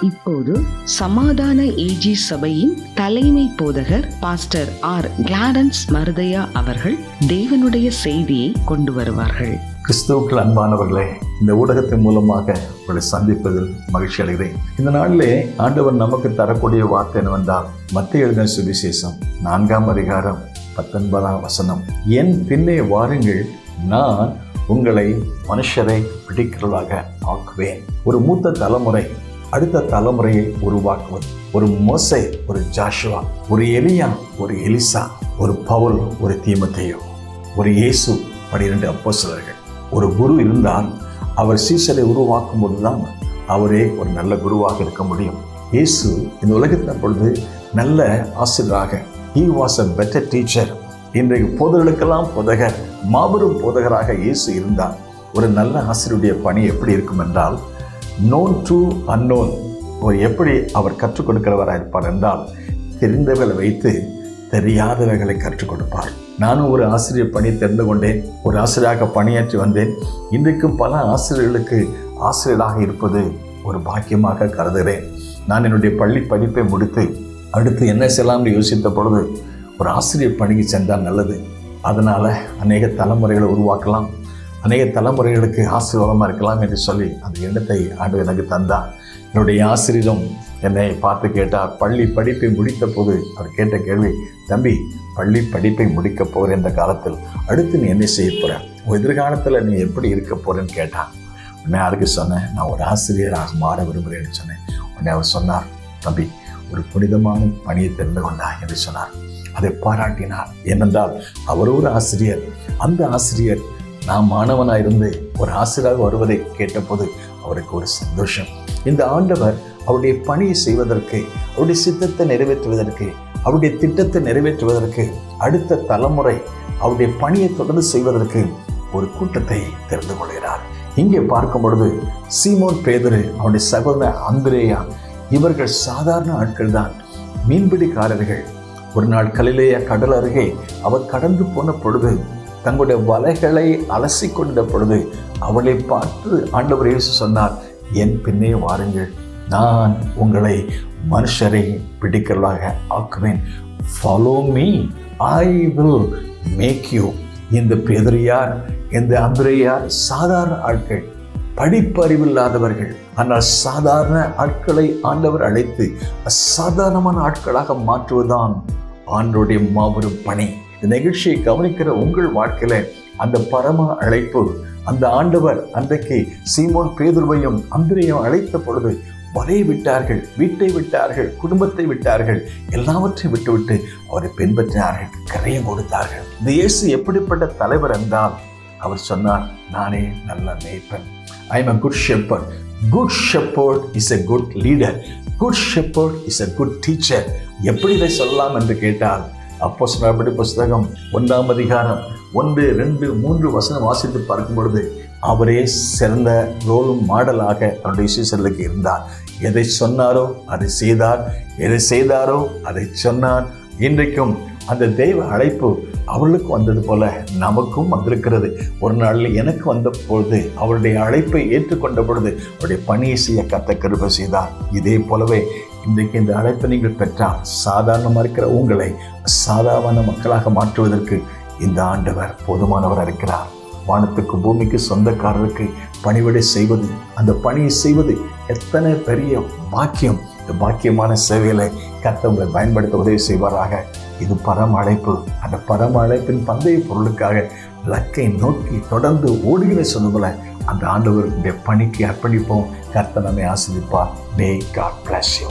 இப்போது சமாதான ஏஜி சபையின் தலைமை போதகர் பாஸ்டர் ஆர் கிளாரன்ஸ் மருதையா அவர்கள் தேவனுடைய செய்தியை கொண்டு வருவார்கள். கிறிஸ்துவுக்குள் அன்பானவர்களே, இந்த ஊடகத்தின் மூலமாக உங்களை சந்திப்பதில் மகிழ்ச்சி அடைகிறேன். இந்த நாளிலே ஆண்டவர் நமக்கு தரக்கூடிய வார்த்தை என்னவென்றால், மத்தேயு எழுதின சுவிசேஷம் 4ஆம் அதிகாரம் 19ஆம் வசனம். என் பின்னே வாருங்கள், நான் உங்களை மனுஷரை பிடிக்கிறவர்களாக ஆக்குவேன். ஒரு மூத்த தலைமுறை அடுத்த தலைமுறையை உருவாக்குவது. ஒரு மோசே, ஒரு ஜாஷுவா, ஒரு எலியா, ஒரு எலிசா, ஒரு பவுல், ஒரு தீமோத்தேயு, ஒரு இயேசு, 12 அப்போஸ்தலர்கள். ஒரு குரு இருந்தால் அவர் சீஷரை உருவாக்கும் போதுதான் அவரே ஒரு நல்ல குருவாக இருக்க முடியும். இயேசு இந்த உலகத்தின் பொழுது நல்ல ஆசிரியராக, he was a better teacher. இன்றைக்கு போதகர்களுக்கெல்லாம் போதகர், மாபெரும் போதகராக இயேசு இருந்தார். ஒரு நல்ல ஆசிரியருடைய பணி எப்படி இருக்கும் என்றால், known to unknown. எப்படி அவர் கற்றுக் கொடுக்கிறவராக இருப்பார் என்றால், தெரிந்தவர்களை வைத்து தெரியாதவர்களை கற்றுக் கொடுப்பார். நானும் ஒரு ஆசிரியர் பணி தெரிந்து கொண்டேன், ஒரு ஆசிரியராக பணியாற்றி வந்தேன். இன்றைக்கும் பல ஆசிரியர்களுக்கு ஆசிரியராக இருப்பது ஒரு பாக்கியமாக கருதுகிறேன். நான் என்னுடைய பள்ளி படிப்பை முடித்து அடுத்து என்ன செய்யலாம்னு யோசித்த பொழுது, ஒரு ஆசிரியர் பணிக்கு சென்றால் நல்லது. அதனால் அநேக தலைமுறைகளை உருவாக்கலாம், அநேக தலைமுறைகளுக்கு ஆசீர்வாதமாக இருக்கலாம் என்று சொல்லி அந்த எண்ணத்தை ஆண்டவர் எனக்கு தந்தார். என்னுடைய ஆசிரியரும் என்னை பார்த்து கேட்டார். பள்ளி படிப்பை முடித்த போது அவர் கேட்ட கேள்வி, தம்பி, பள்ளி படிப்பை முடிக்க போகிற இந்த காலத்தில் அடுத்து நீ என்ன செய்ய போகிற, உன் எதிர்காலத்தில் நீ எப்படி இருக்க போகிறேன்னு கேட்டான். உடனே அதுக்கு சொன்னேன், நான் ஒரு ஆசிரியராக மாற விரும்புகிறேன்னு சொன்னேன். உடனே அவர் சொன்னார், தம்பி, ஒரு புனிதமான பணியை தெரிந்து கொண்டா என்று சொன்னார். அதை பாராட்டினார். ஏனென்றால் அவர் ஒரு ஆசிரியர். அந்த ஆசிரியர் நான் மாணவனாக இருந்து ஒரு ஆசிரியராக வருவதை கேட்டபோது அவருக்கு ஒரு சந்தோஷம். இந்த ஆண்டவர் அவருடைய பணியை செய்வதற்கு, அவருடைய சித்தத்தை நிறைவேற்றுவதற்கு, அவருடைய திட்டத்தை நிறைவேற்றுவதற்கு, அடுத்த தலைமுறை அவருடைய பணியை தொடர்ந்து செய்வதற்கு ஒரு கூட்டத்தை தெரிந்து கொள்கிறார். இங்கே பார்க்கும் பொழுது சீமோன் பேதுரு, அவருடைய சகோதரர் அந்திரேயா, இவர்கள் சாதாரண ஆட்கள் தான், மீன்பிடிக்காரர்கள். ஒரு நாள் கலிலேயா கடல் அருகே அவர் கடந்து போன பொழுது, தங்களுடைய வலைகளை அலசி கொண்ட பொழுது அவளை பார்த்து ஆண்டவர் இயேசு சொன்னார், என் பின்னே வாருங்கள், நான் உங்களை மனுஷரை பிடிக்கிறவர்களாக ஆக்குவேன். Follow me, I will make you. இந்த பேதுருயார், இந்த அந்திரேயார் சாதாரண ஆட்கள், படிப்பறிவில்லாதவர்கள். ஆனால் சாதாரண ஆட்களை ஆண்டவர் அழைத்து அசாதாரணமான ஆட்களாக மாற்றுவதுதான் ஆண்டவருடைய மாபெரும் பணி. இந்த நிகழ்ச்சியை கவனிக்கிற உங்கள் வாழ்க்கையில அந்த பரம அழைப்பு, அந்த ஆண்டவர் அன்றைக்கு சீமோன் பேதுருவையும் அந்திரேயும் அழைத்த பொழுது வலையை விட்டார்கள், வீட்டை விட்டார்கள், குடும்பத்தை விட்டார்கள், எல்லாவற்றையும் விட்டுவிட்டு அவரை பின்பற்றினார்கள், கரையம் கொடுத்தார்கள். இந்த இயேசு எப்படிப்பட்ட தலைவர் என்றால், அவர் சொன்னார், நானே நல்ல மேய்ப்பன். I am a good shepherd. Good shepherd is a good leader. Good shepherd is a good teacher. எப்படி இதை சொல்லலாம் என்று கேட்டால், அப்போஸ்தலர் புத்தகம் 1ஆம் அதிகாரம் 1, 2, 3 வசனம் வாசித்து பார்க்கும் பொழுது அவரே சிறந்த ரோலும் மாடலாக அவருடைய சீஷர்களுக்கு இருந்தார். எதை சொன்னாரோ அதை செய்தார், எதை செய்தாரோ அதை சொன்னார். இன்றைக்கும் அந்த தெய்வ அழைப்பு அவளுக்கு வந்தது போல நமக்கும் வந்திருக்கிறது. ஒரு நாளில் எனக்கு வந்த பொழுது, அவருடைய அழைப்பை ஏற்றுக்கொண்ட பொழுது அவருடைய பணியை செய்ய கர்த்தர் கிருபை செய்தார். இதே போலவே இன்றைக்கு இந்த அழைப்பை நீங்கள் பெற்றால், சாதாரணமாக இருக்கிற உங்களை சாதாரண மக்களாக மாற்றுவதற்கு இந்த ஆண்டவர் போதுமானவர் இருக்கிறார். வானத்துக்கு பூமிக்கு சொந்தக்காரருக்கு பணிவிடை செய்வது, அந்த பணியை செய்வது எத்தனை பெரிய பாக்கியம். இந்த பாக்கியமான சேவைகளை கர்த்தர் உங்களை பயன்படுத்த உதவி செய்வாராக. இது பரம அழைப்பு. அந்த பரம அழைப்பின் பந்தய பொருளுக்காக லக்கை நோக்கி தொடர்ந்து ஓடுகிற சொன்னதுல அந்த ஆண்டவருடைய பணிக்கு அர்ப்பணிப்போம். கர்த்தர் நம்மை ஆசீர்வதிப்பார். May God bless you.